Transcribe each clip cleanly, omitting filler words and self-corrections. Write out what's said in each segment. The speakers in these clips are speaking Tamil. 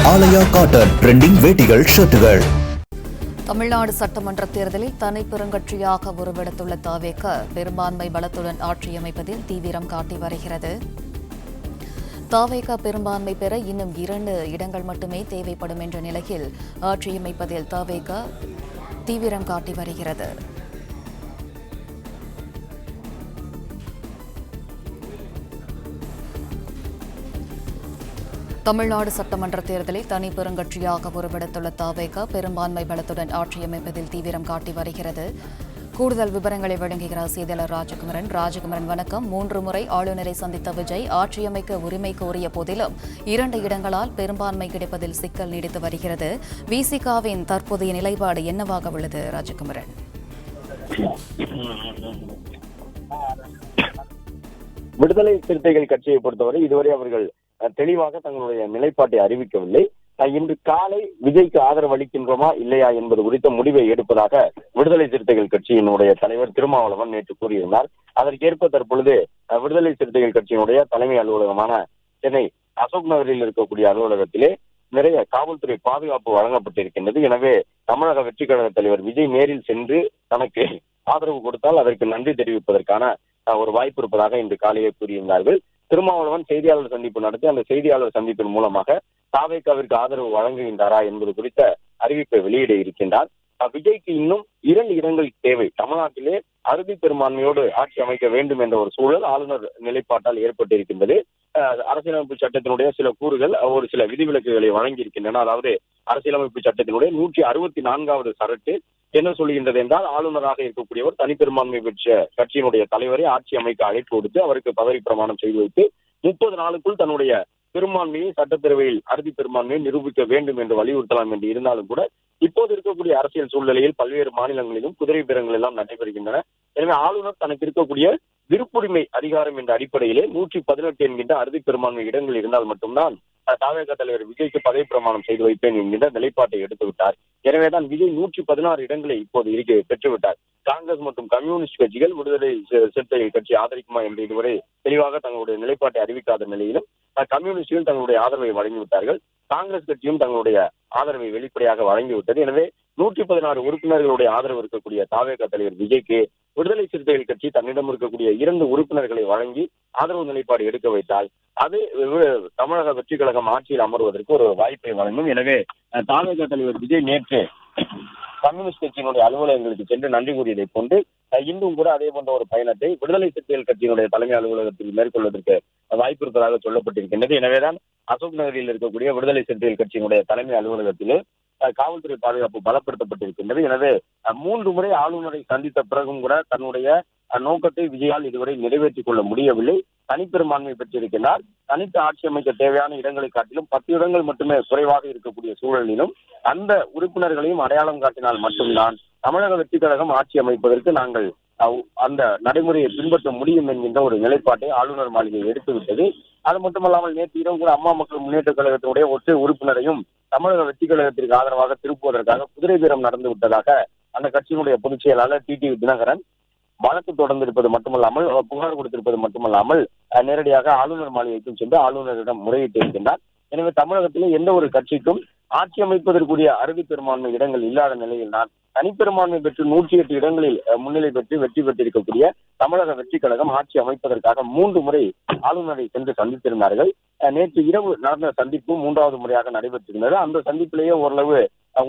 ஆலயா காட்டன் ட்ரெண்டிங் வேட்டிகள் ஷர்ட்டுகள். தமிழ்நாடு சட்டமன்ற தேர்தலில் தனி பெருங்கட்சியாக உருவெடுத்துள்ள தவேக பெரும்பான்மை பலத்துடன் ஆட்சியமைப்பதில் தீவிரம் காட்டி வருகிறது. தவேக பெரும்பான்மை பெற இன்னும் 2 இடங்கள் மட்டுமே தேவைப்படும் என்ற நிலையில் ஆட்சியமைப்பதில் தவேக தீவிரம் காட்டி வருகிறது. தமிழ்நாடு சட்டமன்ற தேர்தலில் தனி பெருங்கட்சியாக உருவெடுத்துள்ள தவேக பெரும்பான்மை பலத்துடன் ஆட்சியமைப்பதில் தீவிரம் காட்டி வருகிறது. கூடுதல் விவரங்களை வழங்குகிறார் செய்தியாளர் ராஜகுமரன். வணக்கம். 3 முறை ஆளுநரை சந்தித்த விஜய் ஆட்சியமைக்க உரிமை கோரிய போதிலும் 2 இடங்களால் பெரும்பான்மை கிடைப்பதில் சிக்கல் நீடித்து வருகிறது. விசிகாவின் தற்போதைய நிலைப்பாடு என்னவாக உள்ளது ராஜகுமரன்? விடுதலை சிறுத்தைகள் கட்சியை பொறுத்தவரை இதுவரை அவர்கள் தெளிவாக தங்களுடைய நிலைப்பாட்டை அறிவிக்கவில்லை. இன்று காலை விஜய்க்கு ஆதரவு அளிக்கின்றோமா இல்லையா என்பது குறித்த முடிவை எடுப்பதாக விடுதலை சிறுத்தைகள் கட்சியினுடைய தலைவர் திருமாவளவன் நேற்று கூறியிருந்தார். அதற்கேற்ப தற்பொழுது விடுதலை சிறுத்தைகள் கட்சியினுடைய தலைமை அலுவலகமான சென்னை அசோக் நகரில் இருக்கக்கூடிய அலுவலகத்திலே நிறைய காவல்துறை பாதுகாப்பு வழங்கப்பட்டிருக்கின்றது. எனவே தமிழக வெற்றி கழக தலைவர் விஜய் நேரில் சென்று தனக்கு ஆதரவு கொடுத்தால் அதற்கு நன்றி தெரிவிப்பதற்கான ஒரு வாய்ப்பு இருப்பதாக இன்று காலையே கூறியிருந்தார்கள். திருமாவளவன் செய்தியாளர் சந்திப்பு நடத்தி அந்த செய்தியாளர் சந்திப்பின் மூலமாக தவேகவிற்கு ஆதரவு வழங்குகின்றாரா என்பது குறித்த அறிவிப்பை வெளியிட இருக்கின்றார். விஜய்க்கு இன்னும் 2 இடங்கள் தேவை. தமிழ்நாட்டிலே அறுதி பெரும்பான்மையோடு ஆட்சி அமைக்க வேண்டும் என்ற ஒரு சூழல் ஆளுநர் நிலைப்பாட்டால் ஏற்பட்டிருக்கின்றது. அரசியலமைப்பு சட்டத்தினுடைய சில கூறுகள் ஒரு சில விதிவிலக்குகளை வழங்கியிருக்கின்றன. அதாவது அரசியலமைப்பு சட்டத்தினுடைய 164வது சரட்டு என்ன சொல்லுகின்றது என்றால், ஆளுநராக இருக்கக்கூடியவர் தனிப்பெரும்பான்மை பெற்ற கட்சியினுடைய தலைவரை ஆட்சி அமைக்க அழைப்பு கொடுத்து அவருக்கு பதவி பிரமாணம் செய்து வைத்து 30 நாளுக்குள் தன்னுடைய பெரும்பான்மையை சட்டப்பேரவையில் அறுதி பெரும்பான்மையை நிரூபிக்க வேண்டும் என்று வலியுறுத்தலாம் என்று இருந்தாலும் கூட இப்போது இருக்கக்கூடிய அரசியல் சூழ்நிலையில் பல்வேறு மாநிலங்களிலும் குதிரை பேரங்கள் எல்லாம் நடைபெறுகின்றன. எனவே ஆளுநர் தனக்கு இருக்கக்கூடிய விருப்புரிமை அதிகாரம் என்ற அடிப்படையிலே 118 என்கின்ற அறுதி பெரும்பான்மை இடங்கள் இருந்தால் மட்டும்தான் தவேக தலைவர் விஜய்க்கு பதவி பிரமாணம் செய்து வைப்பேன் என்கின்ற நிலைப்பாட்டை எடுத்துவிட்டார். எனவேதான் விஜய் 116 இடங்களை இப்போது பெற்றுவிட்டார். காங்கிரஸ் மற்றும் கம்யூனிஸ்ட் கட்சிகள் விடுதலை சிறுத்தைகள் கட்சி ஆதரிக்குமா என்று இதுவரை தெளிவாக தங்களுடைய நிலைப்பாட்டை அறிவிக்காத நிலையிலும் கம்யூனிஸ்டுகள் தங்களுடைய ஆதரவை வழங்கிவிட்டார்கள். காங்கிரஸ் கட்சியும் தங்களுடைய ஆதரவை வெளிப்படையாக வழங்கிவிட்டது. எனவே 116 உறுப்பினர்களுடைய ஆதரவு இருக்கக்கூடிய தவேக தலைவர் விஜய்க்கு விடுதலை சிறுத்தைகள் கட்சி தன்னிடம் இருக்கக்கூடிய 2 உறுப்பினர்களை வழங்கி ஆதரவு நிலைப்பாடு எடுக்க வைத்தால் அது தமிழக வெற்றி கழகம் ஆட்சியில் அமர்வதற்கு ஒரு வாய்ப்பை வழங்கும். எனவே தவேக தலைவர் விஜய் நேற்று கம்யூனிஸ்ட் கட்சியினுடைய அலுவலகங்களுக்கு சென்று நன்றி கூறியதை கொண்டு இன்றும் கூட அதே போன்ற ஒரு பயணத்தை விடுதலை சிறுத்தைகள் கட்சியினுடைய தலைமை அலுவலகத்தில் மேற்கொள்வதற்கு வாய்ப்பு இருப்பதாக சொல்லப்பட்டிருக்கின்றது. எனவேதான் அசோக் நகரில் இருக்கக்கூடிய விடுதலை சிறுத்தைகள் கட்சியினுடைய தலைமை அலுவலகத்திலே காவல்துறை பாதுகாப்பு பலப்படுத்தப்பட்டிருக்கின்றது. எனவே 3 முறை ஆளுநரை சந்தித்த பிறகும் கூட தன்னுடைய நோக்கத்தை விஜயால் இதுவரை நிறைவேற்றிக் கொள்ள முடியவில்லை. தனிப்பெரும்பான்மை பெற்றிருக்கிறார். தனித்து ஆட்சி அமைக்க தேவையான இடங்களை காட்டிலும் 10 இடங்கள் மட்டுமே குறைவாக இருக்கக்கூடிய சூழலிலும் அந்த உறுப்பினர்களையும் அடையாளம் காட்டினால் மட்டும்தான் தமிழக வெற்றி கழகம் ஆட்சி அமைப்பதற்கு நாங்கள் அந்த நடைமுறையை பின்பற்ற முடியும் என்கின்ற ஒரு நிலைப்பாட்டை ஆளுநர் மாளிகை எடுத்துவிட்டது. அது மட்டுமல்லாமல் நேற்று இரவு கூட அம்மா மக்கள் முன்னேற்ற கழகத்தினுடைய ஒற்றை உறுப்பினரையும் தமிழக வெற்றி கழகத்திற்கு ஆதரவாக திருப்புவதற்காக குதிரை பேரம் நடந்து விட்டதாக அந்த கட்சியினுடைய பொதுச் செயலாளர் டிடிவி தினகரன் வழக்கு தொடர்ந்திருப்பது மட்டுமல்லாமல் புகார் கொடுத்திருப்பது மட்டுமல்லாமல் நேரடியாக ஆளுநர் மாளிகைக்கும் சென்று ஆளுநரிடம் முறையிட்டு இருக்கின்றார். எனவே தமிழகத்திலே எந்த ஒரு கட்சிக்கும் ஆட்சி அமைப்பதற்குரிய அறுதி பெரும்பான்மை இடங்கள் இல்லாத நிலையில் தான் தனிப்பெரும்பான்மை பெற்று 108 இடங்களில் முன்னிலை பெற்று வெற்றி பெற்றிருக்கக்கூடிய தமிழக வெற்றி கழகம் ஆட்சி அமைப்பதற்காக 3 முறை ஆளுநரை சென்று சந்தித்திருந்தார்கள். நேற்று இரவு நடந்த சந்திப்பு 3வது முறையாக நடைபெற்றிருந்தது. அந்த சந்திப்பிலேயே ஓரளவு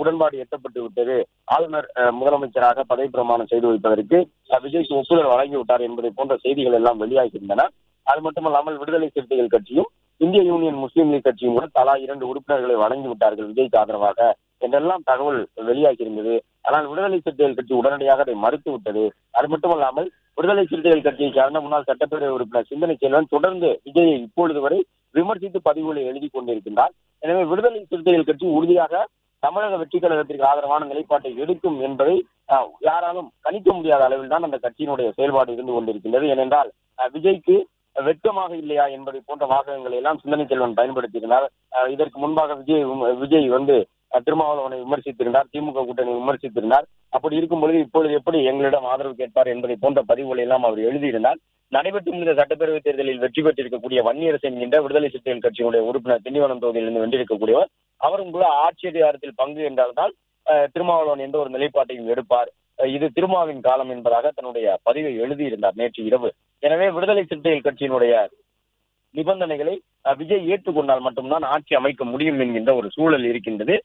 உடன்பாடு எட்டப்பட்டு விட்டது. ஆளுநர் முதலமைச்சராக பதவி பிரமாணம் செய்து வைப்பதற்கு விஜய்க்கு ஒப்புதல் வழங்கிவிட்டார் என்பதை போன்ற செய்திகள் எல்லாம் வெளியாகியிருந்தன. அது மட்டுமல்லாமல் விடுதலை சிறுத்தைகள் கட்சியும் இந்திய யூனியன் முஸ்லீம் லீக் கட்சியும் கூட தலா 2 உறுப்பினர்களை வழங்கிவிட்டார்கள் விஜய்க்கு ஆதரவாக என்றெல்லாம் தகவல் வெளியாகியிருந்தது. ஆனால் விடுதலை சிறுத்தைகள் கட்சி உடனடியாக அதை மறுத்துவிட்டது. அது மட்டுமல்லாமல் விடுதலை சிறுத்தைகள் கட்சியை சார்ந்த முன்னாள் சட்டப்பேரவை உறுப்பினர் சிந்தனை செல்வன் தொடர்ந்து விஜயை இப்பொழுது வரை விமர்சித்து பதிவுகளை எழுதி கொண்டிருக்கின்றார். எனவே விடுதலை சிறுத்தைகள் கட்சி உறுதியாக தமிழக வெற்றி கழகத்திற்கு ஆதரவான நிலைப்பாட்டை எடுக்கும் என்பதை யாராலும் கணிக்க முடியாத அளவில் தான் அந்த கட்சியினுடைய செயல்பாடு இருந்து கொண்டிருக்கின்றது. ஏனென்றால் விஜய்க்கு வெட்கமாக இல்லையா என்பதை போன்ற வாசகங்களை எல்லாம் சிந்தனை செல்வன் பயன்படுத்தியிருந்தார். இதற்கு முன்பாக விஜய் திருமாவளவனை விமர்சித்திருந்தார், திமுக கூட்டணி விமர்சித்திருந்தார். அப்படி இருக்கும் பொழுது இப்பொழுது எப்படி எங்களிடம் ஆதரவு கேட்பார் என்பதை போன்ற பதிவுகளை எல்லாம் அவர் எழுதியிருந்தார். நடைபெற்று முடிந்த சட்டப்பேரவைத் தேர்தலில் வெற்றி பெற்றிருக்கக்கூடிய வன்னியரசு என்கின்ற விடுதலை சிறுத்தைகள் கட்சியினுடைய உறுப்பினர் திண்டிவனம் தொகுதியிலிருந்து வென்றிருக்கக்கூடியவர் அவரும் கூட ஆட்சி அதிகாரத்தில் பங்கு என்றால்தான் திருமாவளவன் எந்த ஒரு நிலைப்பாட்டையும் எடுப்பார், இது திருமாவின் காலம் என்பதாக தன்னுடைய பதிவை எழுதியிருந்தார் நேற்று இரவு. எனவே விடுதலை சிறுத்தைகள் கட்சியினுடைய நிபந்தனைகளை விஜய் ஏற்றுக்கொண்டால் மட்டும்தான் ஆட்சி அமைக்க முடியும் என்கின்ற ஒரு சூழல் இருக்கின்றது.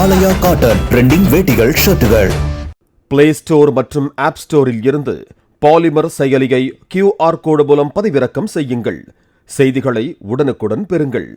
ஆலயா காட்டன் ட்ரெண்டிங் வேட்டிகள் ஷர்ட்டுகள். பிளே ஸ்டோர் மற்றும் ஆப் ஸ்டோரில் இருந்து பாலிமர் செயலியை QR கோடு மூலம் பதிவிறக்கம் செய்யுங்கள். செய்திகளை உடனுக்குடன் பெறுங்கள்.